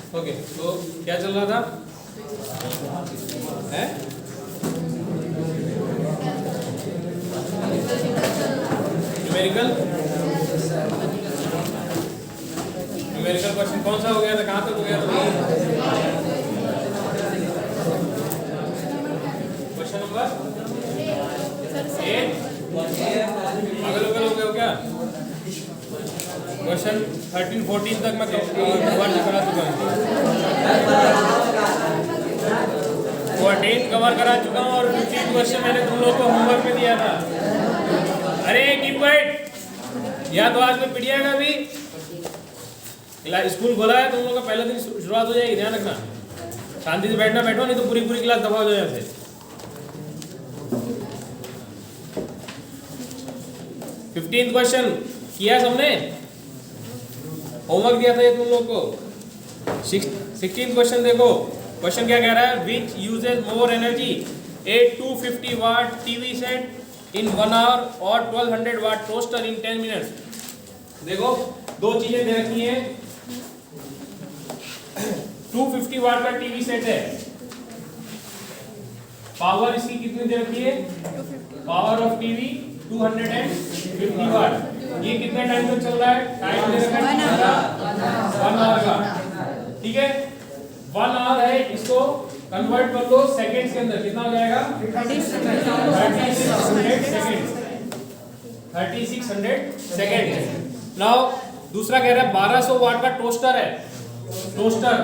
Okay, तो क्या चल रहा था? है न्यूमेरिकल क्वेश्चन कौन सा हो गया था? कहाँ तक हो गया था? क्वेश्चन नंबर 8 अगल बगल हो गया क्या? क्वेश्चन 13-14 तक मैं कवर करा चुका हूँ। 14 कवर करा चुका हूँ और 15 क्वेश्चन मैंने तुम लोगों को होमवर्क में दिया था। अरे कीप क्वाइट, या तो आज में पिट जाएगा अभी। स्कूल खोला है, तुम लोगों का पहला दिन शुरुआत हो जाएगी, ध्यान रखना। शांति से बैठना, बैठो, नहीं तो पूरी पूरी क्लास दबा हो जाए। 15 क्वेश्चन किया सबने, होमवर्क दिया था ये तुम लोग को। 16 क्वेश्चन देखो, क्वेश्चन क्या कह रहा है? Which uses more energy, a 250 watt TV set in 1 hour और 1200 वाट टोस्टर इन 10 मिनट्स। देखो दो चीजें दे रखी हैं। 250 वाट का टीवी सेट है, पावर इसकी कितनी दे रखी है? पावर ऑफ टीवी 250 वाट। ये कितने टाइम तक चल रहा है? टाइम दे रखा है 1 आवर का, ठीक है। 1 आवर है, इसको कन्वर्ट कर लो सेकंड्स के अंदर, कितना हो जाएगा? 3600 सेकंड। नाउ दूसरा कह रहा है 1200 वाट का टोस्टर है, टोस्टर,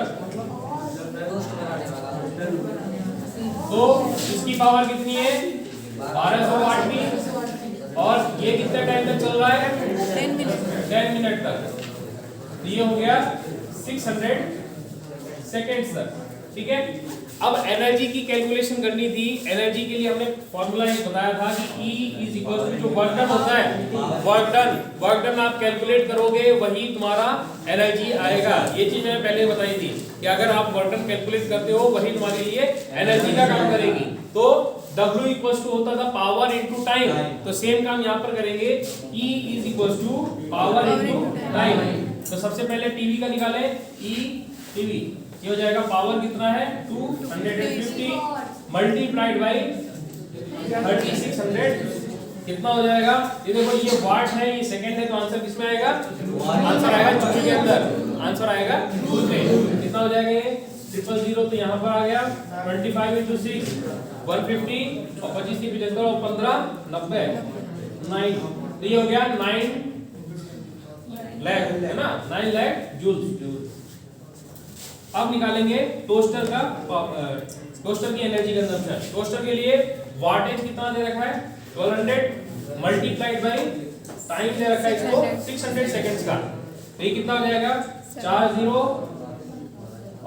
तो इसकी पावर कितनी है? 1200 वाट की, और ये कितने टाइम तक चल रहा है? 10 मिनट तक। तो ये हो गया 600 सेकेंड्स तक, ठीक है। अब एनर्जी की कैलकुलेशन करनी थी। एनर्जी के लिए हमने फॉर्मूला एक बताया था कि E इज इक्वल टू जो वर्क डन होता है, वर्क डन आप कैलकुलेट करोगे वही तुम्हारा एनर्जी आएगा। ये चीज मैंने पहले बताई थी कि अगर आप वर्क डन कैलकुलेट करते हो वही तुम्हारे लिए एनर्जी का काम करेगी। तो W इक्वल टू होता था पावर इनटू टाइम, तो सेम काम यहाँ पर करेंगे। E is equal to power into time. तो सबसे पहले टीवी का निकालें, E टीवी, ये हो जाएगा पावर कितना है? 250 मल्टीप्लाइड बाई 3600, कितना हो जाएगा? ये देखो, ये वाट है, ये सेकंड है, तो आंसर किसमें आएगा? आंसर आएगा जूल के अंदर, आंसर आएगा जूल में। कितना हो जाएगा ये? 000, तो यहाँ पर आ गया 25 × 6 150, और 25 की 75 और 15 90 9, तो ये हो गया 9 लाख, है ना, 9 लाख जूल। अब निकालेंगे टोस्टर का, टोस्टर की एनर्जी कंजम्पशन। टोस्टर के लिए वाटेज कितना दे रखा है? 1200 मल्टीप्लाइड बाई टाइम दे रखा है इसको 600 सेकंड्स का, तो ये कितना हो जाएगा? 4 0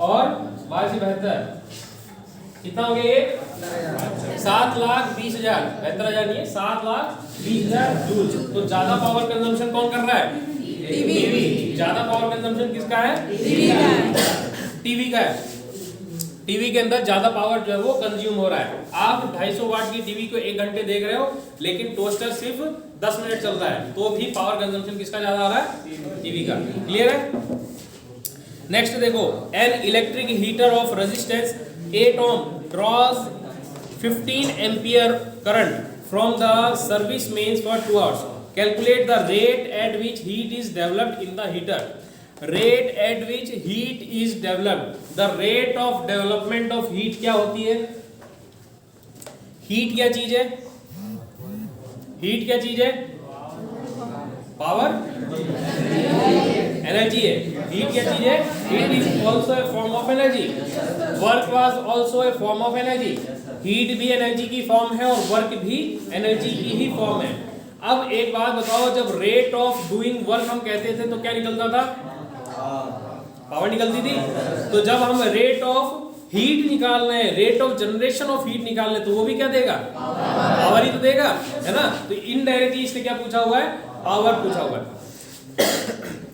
और 72, कितना हो गया ये? 7,20,000, 72,000 नहीं है, 7,20,000 जूल। तो ज्यादा पावर कंजम्पशन कौन कर रहा है? टीवी। ज्यादा पावर कंजम्पशन किसका है? टीवी का है। टीवी के अंदर ज्यादा पावर जो है वो कंज्यूम हो रहा है। आप 250 वाट की टीवी को 1 घंटे देख रहे हो, लेकिन टोस्टर सिर्फ 10 मिनट चल रहा है, तो भी पावर कंजम्पशन किसका ज्यादा आ रहा है? टीवी का। क्लियर है? नेक्स्ट देखो, an electric heater of resistance 8 ohm draws 15 ampere current from the service mains for 2 hours. Calculate the rate at which heat is developed in the heater. Rate at which heat is developed, the rate of development of heat क्या होती है? Heat क्या चीज है? Heat क्या चीज है? Power, energy है। हीट क्या चीज है? Heat is also a form of energy. Work was also a form of energy. Heat भी एनर्जी की फॉर्म है और वर्क भी एनर्जी की ही फॉर्म है। अब एक बात बताओ, जब रेट ऑफ डूइंग वर्क हम कहते थे तो क्या निकलता था? पावर निकलती थी। तो जब हम रेट ऑफ हीट निकाल रहे हैं, rate of generation of heat निकाल रहे हैं, तो वो भी क्या देगा? पावर ही तो देगा, है ना। तो इनडायरेक्टली इससे क्या पूछा हुआ है? पावर पूछा हुआ है।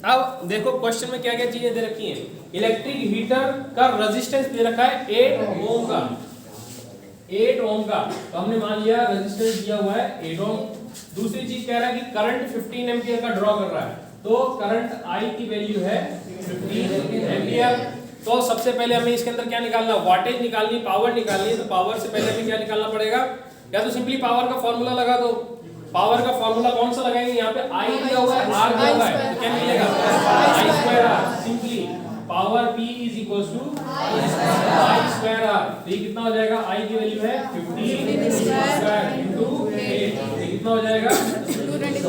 अब देखो क्वेश्चन में क्या क्या चीजें दे रखी हैं। इलेक्ट्रिक हीटर का रेजिस्टेंस दे रखा है 8 ओम का, 8 ओम का, तो हमने मान लिया रेजिस्टेंस दिया हुआ है 8 ओम। दूसरी चीज कह रहा है कि करंट 15 एम्पियर का ड्रॉ कर रहा है, तो करंट I की वैल्यू है 15 एम्पियर। तो सबसे पहले हमें इसके अंदर क्या निकालना, वाटेज निकालनी, पावर निकालनी है। तो पावर से पहले हमें क्या निकालना पड़ेगा, या तो सिंपली पावर का फॉर्मूला लगा दो। पावर का फॉर्मूला कौन सा लगाएंगे, यहाँ पे आई दिया हुआ है, आर दिया हुआ है, तो क्या मिलेगा I square R. Simply power P is equals to I square R. तो ये कितना हो जाएगा, आई की वैल्यू है 15 स्क्वायर इनटू 8, ये कितना हो जाएगा 225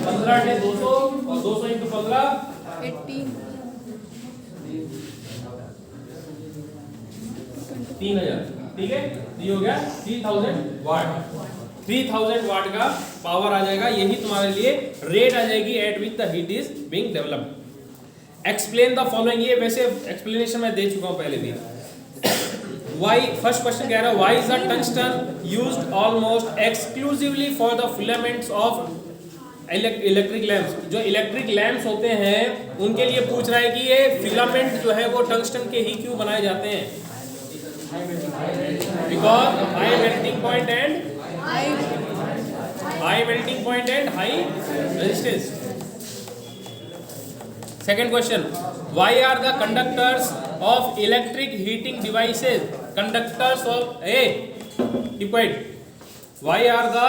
15 × 200 और 200 × 15 18 3000। ठीक है, ये हो गया 3000 वाट। 3000 वाट का पावर आ जाएगा, यही तुम्हारे लिए रेट आ जाएगी eight which the heat is being developed. Explain the following, ये वैसे एक्सप्लेनेशन मैं दे चुका हूं पहले भी। Why, फर्स्ट क्वेश्चन कह रहा है why is the tungsten used almost exclusively for the filaments of electric lamps. जो इलेक्ट्रिक लैंप्स होते हैं उनके लिए पूछ रहा है कि ये फिलामेंट जो है वो टंगस्टन के ही क्यों बनाए जाते हैं, because high melting point and high resistance. Second question, why are the conductors of electric heating devices conductors of keep quiet. Why are the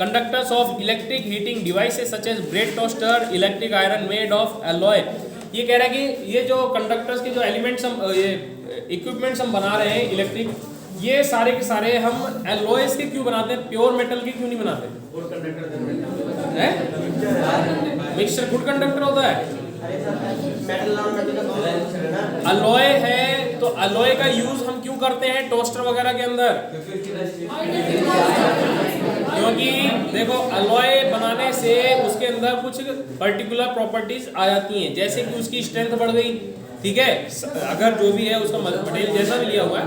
conductors of electric heating devices such as bread toaster, electric iron made of alloy? ये कह रहा है कि ये जो conductors के जो elements हम ये इक्विपमेंट्स हम बना रहे हैं इलेक्ट्रिक, ये सारे के सारे हम एलॉयज के क्यों बनाते हैं, प्योर मेटल के क्यों नहीं बनाते हैं? मिक्सचर गुड कंडक्टर होता है, अलॉय है, तो अलॉय का यूज हम क्यों करते हैं टोस्टर वगैरह के अंदर, क्योंकि देखो अलॉय बनाने से उसके अंदर कुछ पर्टिकुलर प्रॉपर्टीज आ जाती हैं, जैसे कि उसकी स्ट्रेंथ बढ़ गई। ठीक है, अगर जो भी है उसका मटेरियल जैसा भी लिया हुआ है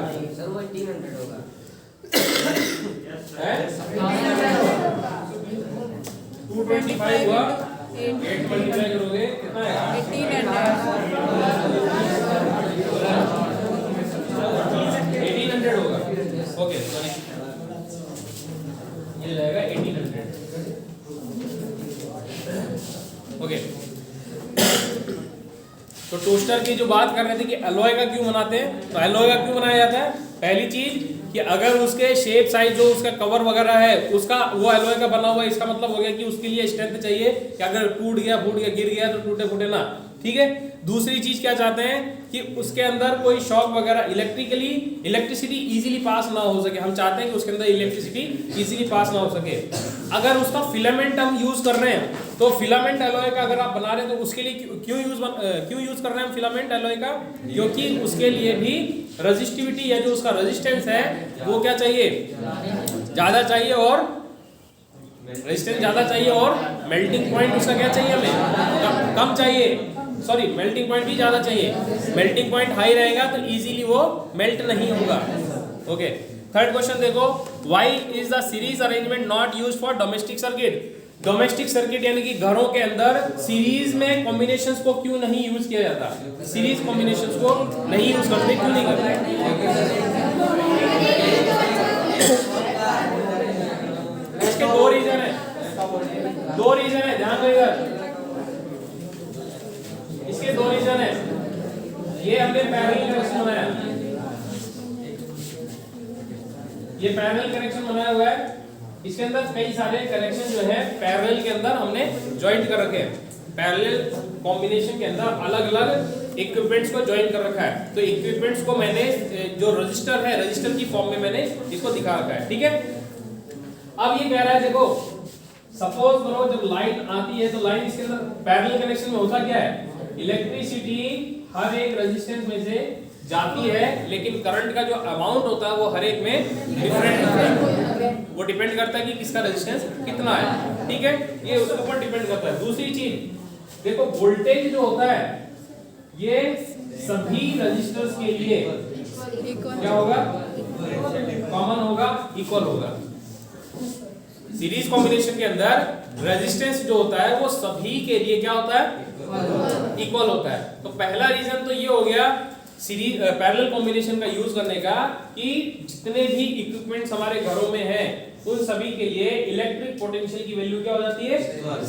225 हुआ, 8 मल्टीप्लाई करोगे कितना आएगा 1800 होगा। ओके सॉरी, ये जाएगा 1800। ओके, तो टोस्टर की जो बात कर रहे थे कि अलॉय का क्यों बनाते हैं, तो अलॉय का क्यों बनाया जाता है, पहली चीज कि अगर उसके शेप साइज जो उसका कवर वगैरह है उसका वो अलॉय का बना हुआ है, इसका मतलब हो गया कि उसके लिए स्ट्रेंथ चाहिए कि अगर टूट गया फूट गया गिर गया तो टूटे फूटे ना। ठीक है, दूसरी चीज क्या चाहते हैं कि उसके अंदर कोई शॉक वगैरह इलेक्ट्रिसिटी इजीली पास ना हो सके, हम चाहते हैं कि उसके अंदर इलेक्ट्रिसिटी इजीली पास ना हो सके। अगर उसका फिलामेंट हम यूज कर रहे हैं तो फिलामेंट अलॉय का अगर आप बना रहे हैं तो उसके लिए क्यों यूज कर रहे हैं हम फिलामेंट अलॉय का, क्योंकि उसके लिए भी रेजिस्टिविटी या जो उसका रेजिस्टेंस है वो क्या चाहिए, ज्यादा चाहिए, और रेजिस्टेंस ज्यादा चाहिए, और मेल्टिंग पॉइंट उसका क्या चाहिए हमें कम चाहिए, सॉरी मेल्टिंग पॉइंट भी ज्यादा चाहिए। मेल्टिंग पॉइंट हाई रहेगा तो इजीली वो मेल्ट नहीं होगा। ओके, थर्ड क्वेश्चन देखो, why is the series arrangement not used for domestic circuit. Domestic circuit यानी कि घरों के अंदर सीरीज में कॉम्बिनेशंस को क्यों नहीं यूज किया जाता, सीरीज कॉम्बिनेशंस को नहीं यूज करते, क्यों नहीं करते? इसके दो रीजन है, ध्यान दो इधर, इसके दो रीजन है। ये हमने पैरेलल कनेक्शन बनाया, ये पैरेलल कनेक्शन बनाया हुआ है, इसके अंदर कई सारे कनेक्शन जो है पैरेलल के अंदर हमने ज्वाइंट कर रखे हैं, पैरेलल कॉम्बिनेशन के अंदर अलग अलग इक्विपमेंट्स को ज्वाइन कर रखा है। तो इक्विपमेंट्स को मैंने जो रजिस्टर है, रजिस्टर की फॉर्म में मैंने इसको दिखा रखा है। ठीक है, अब ये कह रहा है देखो, सपोज करो जब लाइन आती है तो लाइन इसके अंदर पैरेलल कनेक्शन में होता क्या है, इलेक्ट्रिसिटी हर एक रेजिस्टेंस में से जाती है, लेकिन करंट का जो अमाउंट होता है वो हर एक में डिफरेंट होता है, वो डिपेंड करता है कि किसका रेजिस्टेंस कितना है। ठीक है, ये उसके ऊपर डिपेंड करता है। दूसरी चीज देखो, वोल्टेज जो होता है ये सभी रजिस्टर्स के लिए क्या होगा, कॉमन होगा, इक्वल होगा। सीरीज कॉम्बिनेशन के अंदर रेजिस्टेंस जो होता है वो सभी के लिए क्या होता है, इक्वल होता है। तो पहला रीजन तो ये हो गया सीरीज पैरेलल कॉम्बिनेशन का यूज करने का, कि जितने भी इक्विपमेंट्स हमारे घरों में हैं उन सभी के लिए इलेक्ट्रिक पोटेंशियल की वैल्यू क्या हो जाती है,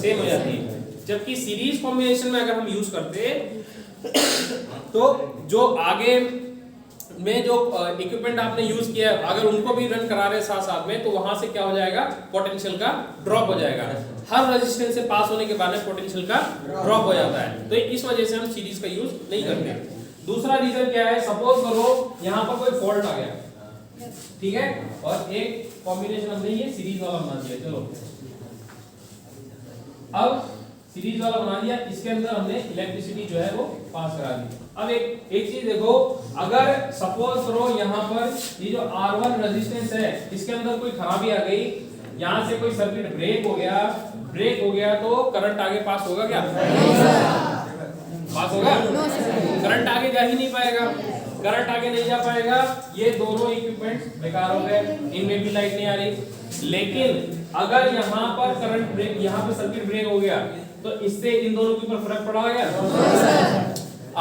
सेम हो जाती है। जबकि सीरीज कॉम्बिनेशन में अगर हम यूज करते तो जो आगे में जो इक्विपमेंट आपने यूज किया है, अगर उनको भी रन करा रहे हैं साथ साथ में, तो वहां से क्या हो जाएगा, पोटेंशियल का ड्रॉप हो जाएगा। हर रेजिस्टेंस से पास होने के बाद में पोटेंशियल का ड्रॉप हो जाता है, तो इस वजह से हम सीरीज का यूज नहीं करते। दूसरा रीजन क्या है, सपोज करो यहाँ पर कोई फॉल्ट आ गया, ठीक है, और एक कॉम्बिनेशन हमने ये सीरीज वाला बना दिया। चलो अब सीरीज वाला बना दिया, इसके अंदर हमने इलेक्ट्रिसिटी जो है वो पास करा दी। अब एक चीज देखो, अगर सपोज करो यहाँ पर ये जो R1 रेजिस्टेंस है, इसके अंदर कोई खराबी आ गई, यहाँ से कोई सर्किट ब्रेक हो गया, तो करंट आगे पास होगा क्या? पास होगा? करंट आगे जा ही नहीं पाएगा, करंट आगे नहीं जा पाएगा। ये दोनों इक्विपमेंट्स बेकार हो गए, इनमें भी लाइट नहीं आ रही। लेकिन अगर यहाँ पर करंट ब्रेक, यहाँ पर सर्किट ब्रेक हो गया, तो इससे इन दोनों के ऊपर फर्क पड़ा क्या?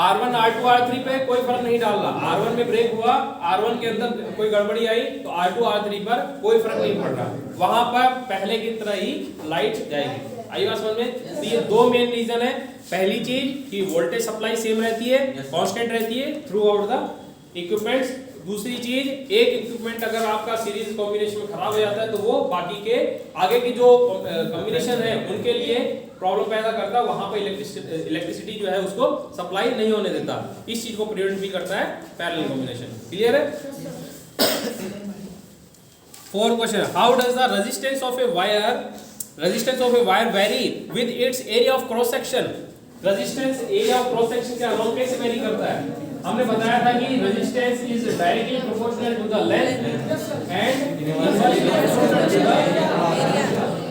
R1 R2 R3 पे कोई फर्क नहीं डाल रहा। R1 में ब्रेक हुआ, R1 के अंदर कोई गड़बड़ी आई, तो R2 R3 पर कोई फर्क नहीं पड़ रहा, वहां पर पहले की तरह ही लाइट जाएगी। आई बात समझ में? तो ये दो मेन रीजन है। पहली चीज कि वोल्टेज सप्लाई सेम रहती है, कांस्टेंट रहती है थ्रू आउट द इक्विपमेंट्स। दूसरी चीज, एक इक्विपमेंट अगर आपका सीरीज कॉम्बिनेशन में खराब हो जाता है, तो वो बाकी के आगे की जो कॉम्बिनेशन है उनके लिए प्रॉब्लम पैदा करता है, वहां पर इलेक्ट्रिसिटी जो है उसको सप्लाई नहीं होने देता। इस चीज को प्रिवेंट भी करता है पैरेलल कॉम्बिनेशन। क्लियर है? Fourth question, how does the resistance of a wire vary with its area of cross section? Resistance area of cross section के अलोंग कैसे वेरी करता है? हमने बताया था कि resistance is directly proportional to the length and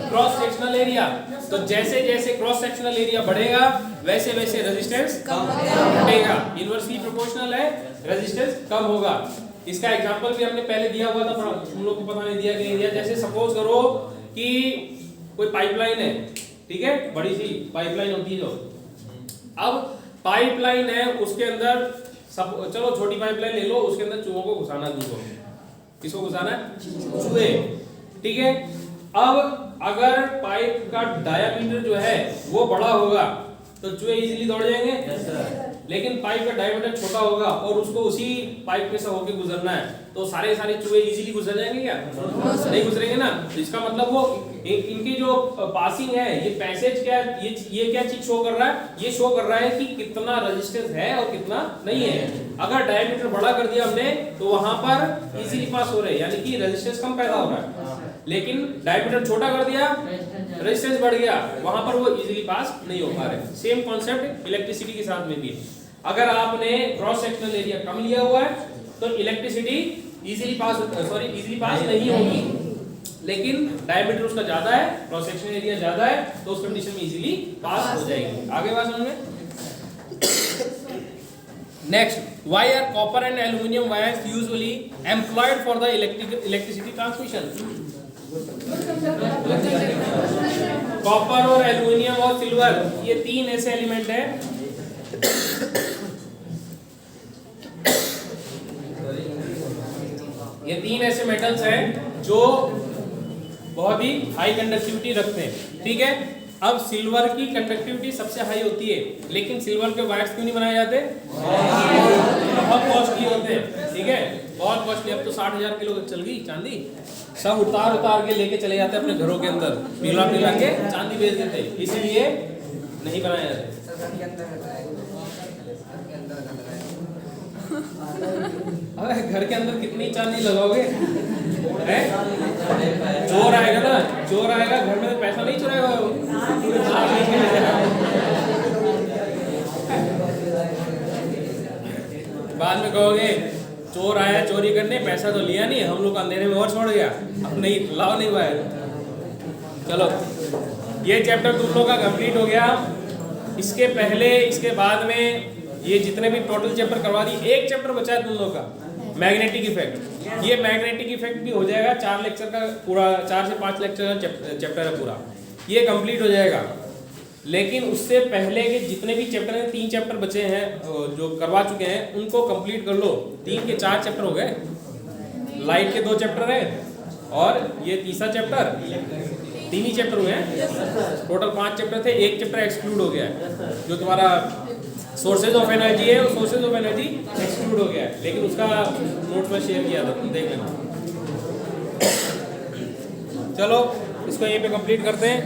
cross sectional area. तो जैसे जैसे क्रॉस सेक्शनल एरिया बढ़ेगा, वैसे वैसे रेजिस्टेंस घटेगा। इनवर्सली प्रोपोर्शनल है, रेजिस्टेंस कम होगा। इसका एग्जांपल भी हमने पहले दिया हुआ था, पर हम लोग को पता नहीं दिया कि नहीं दिया। जैसे सपोज करो कि कोई पाइपलाइन है, ठीक है, बड़ी सी पाइपलाइन होती है जो, अब पाइपलाइन है उसके अंदर सब, चलो छोटी पाइपलाइन ले लो, उसके अंदर चूहों को घुसाना है तुमको। किसको घुसाना है? चूहे, ठीक है। अब अगर पाइप का डायामीटर जो है वो बड़ा होगा तो चूहे इजीली दौड़ जाएंगे। लेकिन पाइप का डायमीटर छोटा होगा और उसको उसी पाइप में से होके गुजरना है, तो सारे चूहे इजीली गुजर जाएंगे क्या? नहीं गुजरेंगे ना। तो इसका मतलब वो इनकी जो पासिंग है, ये पैसेज क्या है, ये क्या चीज शो कर रहा है? ये शो कर रहा है कि कितना रेजिस्टेंस है और कितना नहीं है। अगर डायमीटर बड़ा कर दिया हमने, तो वहां पर इजीली पास हो रहे हैं, यानी कि रेजिस्टेंस कम पैदा हो रहा है। लेकिन डायमीटर छोटा कर दिया, रेजिस्टेंस बढ़ गया, वहां पर वो इजीली पास नहीं हो पा रहे। सेम कॉन्सेप्ट इलेक्ट्रिसिटी के साथ में भी है। अगर आपने क्रॉस सेक्शनल एरिया कम लिया हुआ है, तो इलेक्ट्रिसिटी इजीली पास नहीं होगी। लेकिन डायमीटर उसका ज्यादा है, क्रॉस सेक्शनल एरिया ज्यादा है, तो उस कंडीशन में इजीली पास हो जाएगी। आगे बात समझ में? Next, why are copper and aluminum wires usually employed for the electricity transmission? Copper और एल्युमिनियम और सिल्वर, ये तीन ऐसे एलिमेंट हैं ये तीन ऐसे मेटल्स हैं जो बहुत ही हाई कंडक्टिविटी रखते हैं, ठीक है। अब सिल्वर की कंडक्टिविटी सबसे हाई होती है, लेकिन सिल्वर के वायर्स क्यों नहीं बनाए जाते? बहुत कॉस्टली होते हैं, ठीक है, बहुत कॉस्टली। अब तो 60,000 किलो चल गई चांदी, सब उतार के लेके चले जाते अपने घरों के अंदर, पिघला के चांदी बेच देते, इसीलिए नहीं बनाए जाते। अरे घर के अंदर कितनी चांदी लगाओगे? चोर आएगा ना, चोर आएगा घर में, पैसा नहीं चुराएगा वो। बाद में कहोगे चोर आया चोरी करने, पैसा तो लिया नहीं, हम लोग अंधेरे में और छोड़ गया, अब नहीं लाओ नहीं पाए। चलो ये चैप्टर तुम लोग का कंप्लीट हो गया। इसके पहले इसके बाद में ये जितने भी टोटल चैप्टर करवा दी, एक चैप्टर बचा है तुम लोग का, मैग्नेटिक इफेक्ट। ये मैग्नेटिक इफेक्ट भी हो जाएगा, 4 लेक्चर का पूरा, 4 से 5 लेक्चर का चैप्टर है पूरा, ये कंप्लीट हो जाएगा। लेकिन उससे पहले के जितने भी चैप्टर हैं, 3 चैप्टर बचे हैं जो करवा चुके हैं, उनको कंप्लीट कर लो। 3 के 4 चैप्टर हो गए, लाइट के 2 चैप्टर हैं और ये तीसरा चैप्टर, 3 ही चैप्टर हुए हैं। टोटल 5 चैप्टर थे, 1 चैप्टर एक्सक्लूड हो गया है जो तुम्हारा सोर्सेज ऑफ एनर्जी है, वो सोर्सेज ऑफ एनर्जी एक्सक्लूड हो गया है, लेकिन उसका नोट में शेयर किया था, देख लेना। चलो इसको यहीं पे कंप्लीट करते हैं।